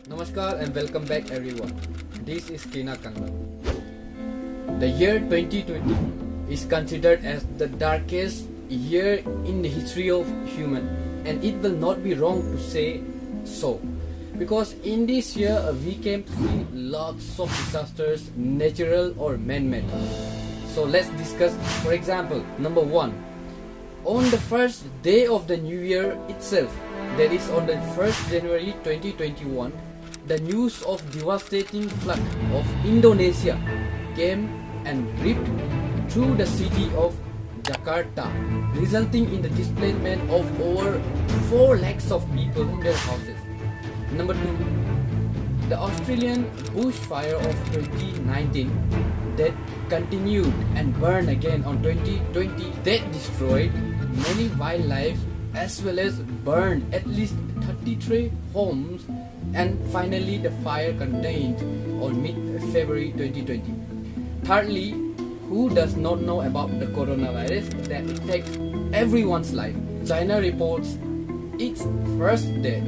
Namaskar and welcome back everyone. This is Kina Kangla. The year 2020 is considered as the darkest year in the history of human, and it will not be wrong to say so. Because in this year we came to see lots of disasters, natural or man-made. So let's discuss. For example, number 1. On the first day of the new year itself, that is on the 1st January 2021, the news of devastating flood of Indonesia came and ripped through the city of Jakarta, resulting in the displacement of over 4 lakhs of people in their houses. Number 2, the Australian bushfire of 2019 that continued and burned again on 2020 that destroyed many wildlife as well as burned at least 33 homes, and finally the fire contained on mid-February 2020. Thirdly, who does not know about the coronavirus that affects everyone's life? China reports its first death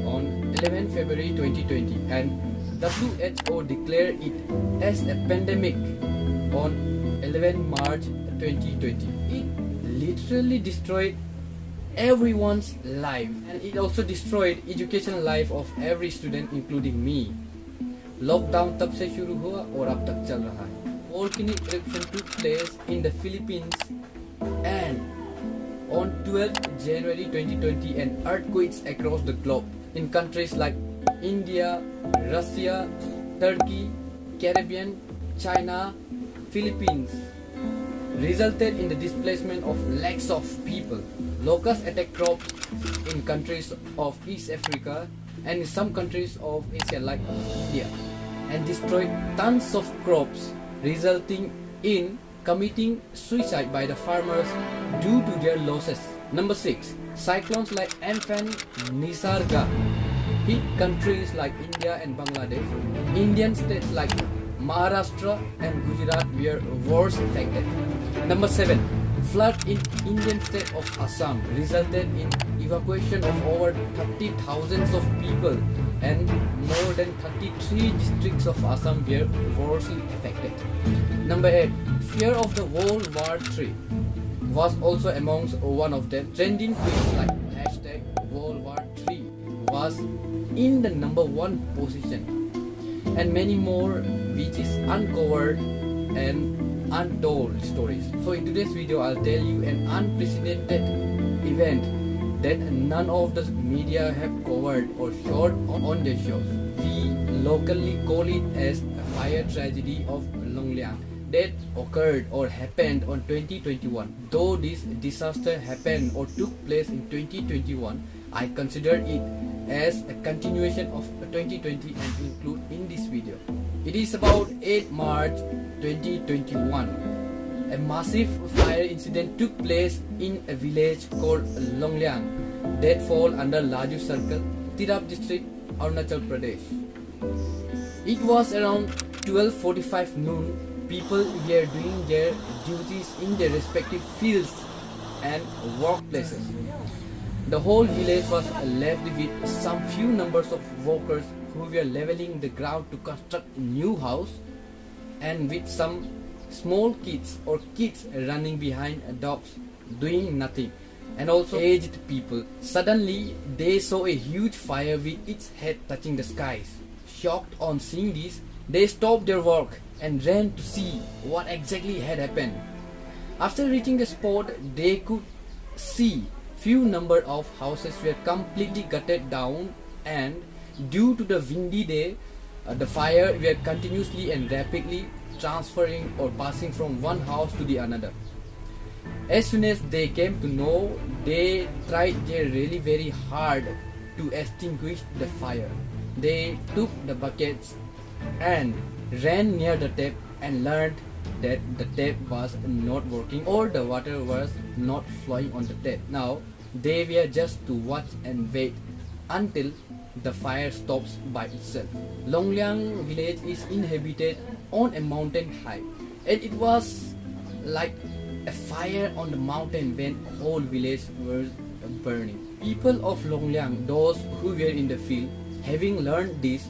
on 11 February 2020 and WHO declared it as a pandemic on 11 March 2020. It literally destroyed everyone's life, and it also destroyed educational life of every student including me. Lockdown तब से शुरू हुआ और अब तक चल रहा है. Volcanic eruption took place in the Philippines and on 12th January 2020, and earthquakes across the globe in countries like India, Russia, Turkey, Caribbean, China, Philippines resulted in the displacement of lakhs of people. Locusts attacked crops in countries of East Africa and in some countries of Asia like India and destroyed tons of crops, resulting in committing suicide by the farmers due to their losses. Number 6. Cyclones like Amphan, Nisarga hit countries like India and Bangladesh. Indian states like Maharashtra and Gujarat were worst affected. Number 7. Flood in Indian state of Assam resulted in evacuation of over 30,000 of people, and more than 33 districts of Assam were worstly affected. Number 8. Fear of the World War III was also amongst one of them. Trending tweets like hashtag World War III was in the number 1 position, and many more which is uncovered and untold stories. So in today's video I'll tell you an unprecedented event that none of the media have covered or showed on their shows. We locally call it as a fire tragedy of Longliang that occurred or happened on 2021. Though this disaster happened or took place in 2021, I consider it as a continuation of 2020 and include in this video. It is about 8 March 2021. A massive fire incident took place in a village called Longliang that fall under Lazu circle, Tirap district, Arunachal Pradesh. It was around 12:45 noon. People were doing their duties in their respective fields and workplaces. The whole village was left with some few numbers of workers who were leveling the ground to construct a new house, and with some small kids or kids running behind dogs doing nothing, and also aged people. Suddenly they saw a huge fire with its head touching the skies. Shocked on seeing this, they stopped their work and ran to see what exactly had happened. After reaching the spot, they could see few number of houses were completely gutted down, and due to the windy day, the fire were continuously and rapidly transferring or passing from one house to the another. As soon as they came to know, they tried their really very hard to extinguish the fire. They took the buckets and ran near the tap and learned that the tap was not working or the water was not flowing on the tap. Now they were just to watch and wait until the fire stops by itself. Longliang village is inhabited on a mountain high, and it was like a fire on the mountain when whole village was burning. People of Longliang, those who were in the field, Having learned this,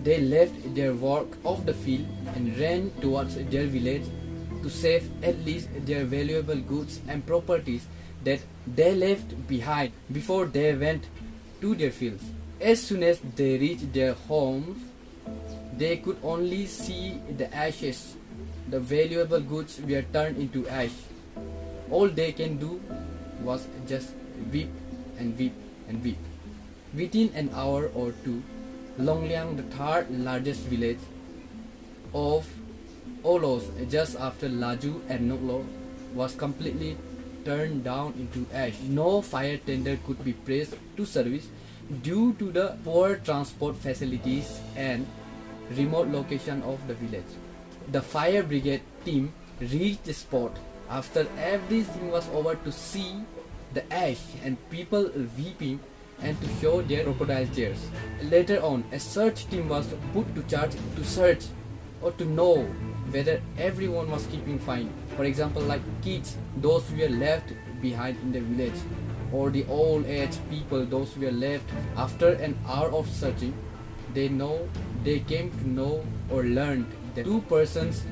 they left their work off the field and ran towards their village to save at least their valuable goods and properties that they left behind before they went to their fields. As soon as they reached their homes, they could only see the ashes. The valuable goods were turned into ash. All they can do was just weep and weep and weep. Within an hour or two, Longliang, the third largest village of Olos, just after Lazu and Noklo, was completely turned down into ash. No fire tender could be pressed to service due to the poor transport facilities and remote location of the village. The fire brigade team reached the spot after everything was over to see the ash and people weeping and to show their crocodile tears. Later on, a search team was put to charge to search or to know whether everyone was keeping fine. For example, like kids, those who were left behind in the village, or the old age people, those who were left after an hour of searching. They came to know or learned that 2 persons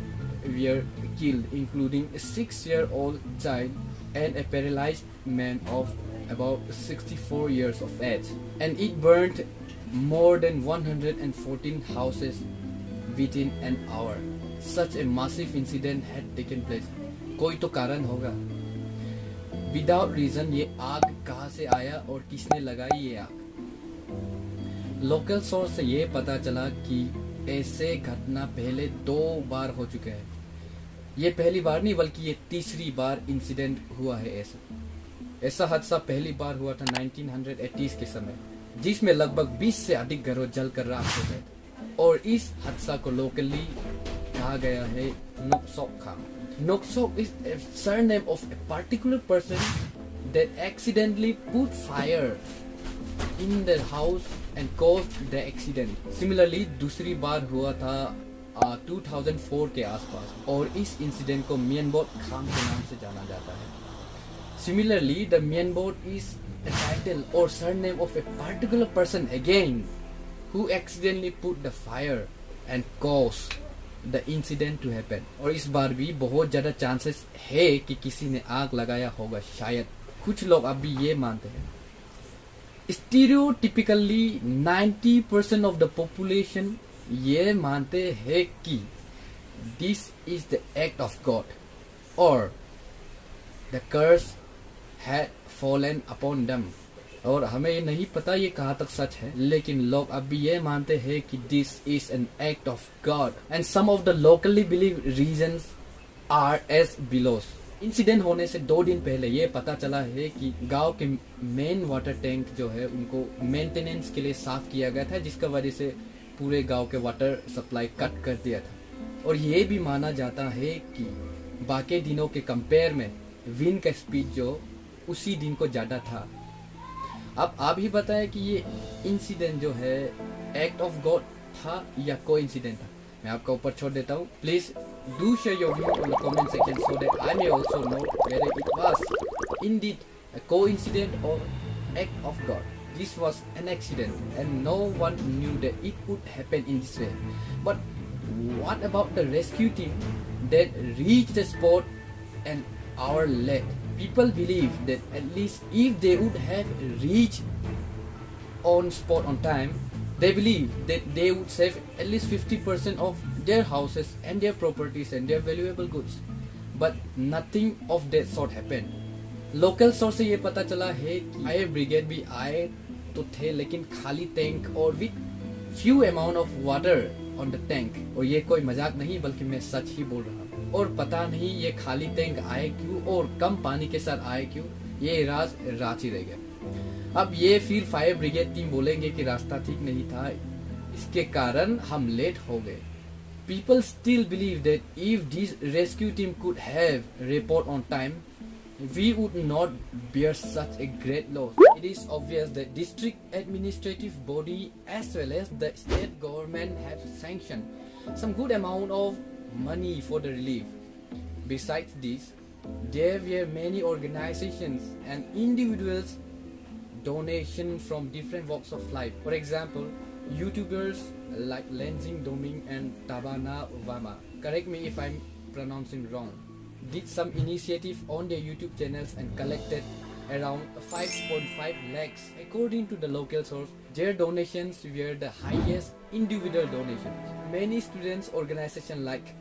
were killed, including a 6-year-old child and a paralyzed man of about 64 years of age. And it burned more than 114 houses within an hour. Such a massive incident had taken place. कोई तो कारण होगा. Without reason, ये आग कहाँ से आया और किसने लगाई ये आग? लोकल सोर्स से ये पता चला कि ऐसे घटना पहले 2 बार हो चुके हैं. ये पहली बार नहीं बल्कि ये तीसरी बार इंसिडेंट हुआ है. ऐसा हादसा पहली बार हुआ था 1980s के समय, जिसमें लगभग 20 से अधिक घरों जलकर राख हो गए. और इस हादसा को लोकली कहा गया है नोक्सोक. Noksok is a surname of a particular person that accidentally put fire in the house and caused the accident. Similarly, दूसरी बार हुआ था 2004 के आसपास और इस इंसिडेंट को मियनबोट खाम के नाम से जाना जाता है. Similarly, the mianbot is a title or surname of a particular person again who accidentally put the fire and caused the incident to happen. और इस बार भी बहुत ज़्यादा चांसेस है कि किसी ने आग लगाया होगा शायद. कुछ लोग अभी ये मानते हैं. Stereotypically 90% of the population ये मानते हैं कि this is the act of God or the curse had fallen upon them. और हमें ये नहीं पता ये कहाँ तक सच है, लेकिन लोग अभी ये मानते हैं कि this is an act of God. And some of the locally believed reasons are as below. Incident होने से 2 दिन पहले ये पता चला है कि गांव के मेन वाटर टैंक जो है उनको मेंटेनेंस के लिए साफ किया गया था, जिसका वजह से पूरे गांव के वाटर सप्लाई कट कर दिया था. और ये भी माना जाता है कि बाकी दिनों के कंपेयर में विंड का स्पीड जो उसी दिन को ज़्यादा था. अब आप ही बताएं कि ये इंसिडेंट जो है एक्ट ऑफ गॉड था या कोई इंसिडेंट था. मैं आपका ऊपर छोड़ देता हूँ. Please do share your view on the comment section so that I may also know whether it was indeed a coincidence or act of God. This was an accident and no one knew that it would happen in this way. But what about the rescue team that reached the spot an hour late? People believe that at least if they would have reached on spot on time, they believe that they would save at least 50% of their houses and their properties and their valuable goods. But nothing of that sort happened. Local source से ये पता चला है कि fire brigade भी आए तो थे, लेकिन खाली टैंक और with few amount of water on the tank. और ये कोई मजाक नहीं बल्कि मैं सच ही बोल रहा हूँ. और पता नहीं ये खाली टैंक आए क्यों और कम पानी के साथ आए क्यों, ये राज ही रह गया. अब ये फिर फायर ब्रिगेड टीम बोलेंगे कि रास्ता ठीक नहीं था, इसके कारण हम लेट हो गए. People still believe that if this rescue team could have report on time, we would not bear such a great loss. It is obvious that district administrative body as well as the state government have sanctioned some good amount of money for the relief. Besides this, there were many organizations and individuals donation from different walks of life. For example, YouTubers like Lenzing Doming and Tabana Vama, correct me if I'm pronouncing wrong, did some initiative on their YouTube channels and collected around 5.5 lakhs. According to the local source, their donations were the highest individual donations. Many students organizations like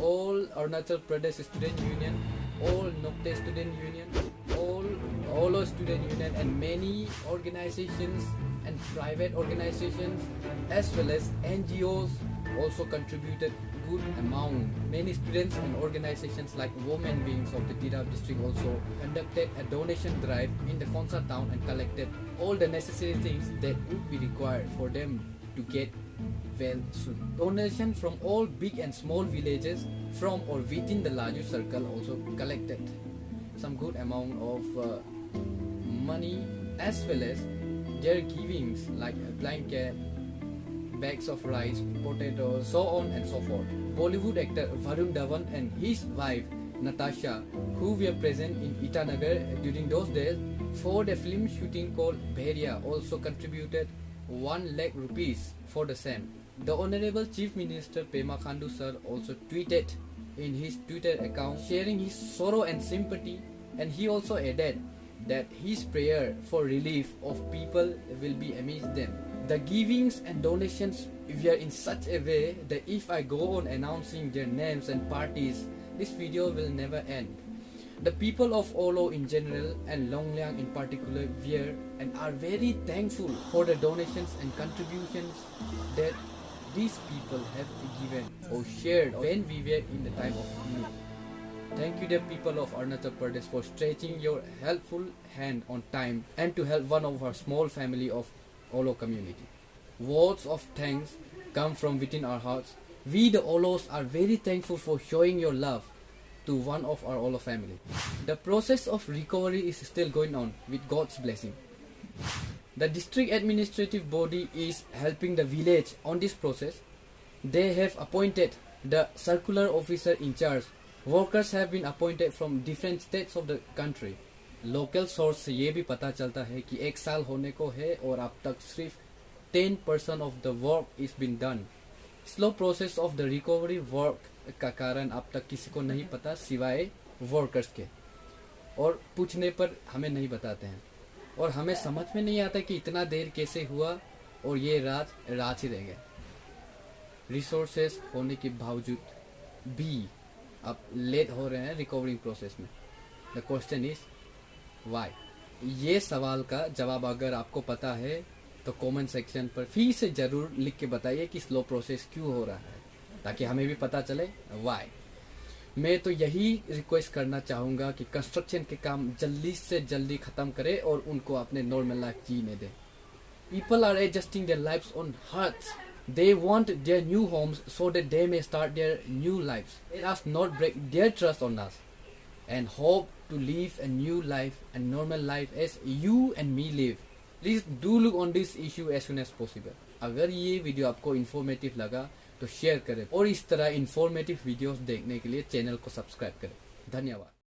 All Arunachal Pradesh Student Union, All Nokte Student Union, All Olo Student Union, and many organizations and private organizations as well as NGOs also contributed good amount. Many students and organizations like Women Wings of the Tirap district also conducted a donation drive in the concert town and collected all the necessary things that would be required for them to get well soon. Donation from all big and small villages from or within the Lazu circle also collected some good amount of money, as well as their givings like a blanket, bags of rice, potatoes, so on and so forth. Bollywood actor Varun Dhawan and his wife Natasha, who were present in Itanagar during those days for the film shooting called Bheria, also contributed 1 lakh rupees for the same. The Honorable Chief Minister Pema Khandu sir also tweeted in his Twitter account sharing his sorrow and sympathy, and he also added that his prayer for relief of people will be amidst them. The givings and donations were in such a way that if I go on announcing their names and parties, this video will never end. The people of Olo in general and Longliang in particular were and are very thankful for the donations and contributions that these people have given or shared when we were in the time of need. Thank you, the people of Arunachal Pradesh, for stretching your helpful hand on time and to help one of our small family of Olo community. Words of thanks come from within our hearts. We the Olos are very thankful for showing your love to one of our Olo family. The process of recovery is still going on with God's blessing. The district administrative body is helping the village on this process. They have appointed the circular officer in charge. Workers have been appointed from different states of the country. Local source से ये भी पता चलता है कि 1 साल होने को है और अब तक सिर्फ 10% of the work is been done. Slow process of the recovery work का कारण अब तक किसी को नहीं पता सिवाय वर्कर्स के, और पूछने पर हमें नहीं बताते हैं, और हमें समझ में नहीं आता कि इतना देर कैसे हुआ और ये रात ही रह गया. रिसोर्सेस होने के बावजूद भी अब लेट हो रहे हैं रिकवरिंग प्रोसेस में. The question is why. ये सवाल का जवाब अगर आपको पता है तो कमेंट सेक्शन पर फिर से जरूर लिख के बताइए कि स्लो प्रोसेस क्यों हो रहा है, ताकि हमें भी पता चले वाई. मैं तो यही रिक्वेस्ट करना चाहूँगा कि कंस्ट्रक्शन के काम जल्दी से जल्दी ख़त्म करें और उनको अपने नॉर्मल लाइफ जीने दें. People are adjusting their lifes on hurts. They want their new homes so that they may start their new lives. Let us not break their trust on us and hope to live a new life and normal life as you and me live. Please do look on this issue as soon as possible. अगर ये video आपको informative लगा तो share करें और इस तरह informative videos देखने के लिए चैनल को सब्सक्राइब करें. धन्यवाद.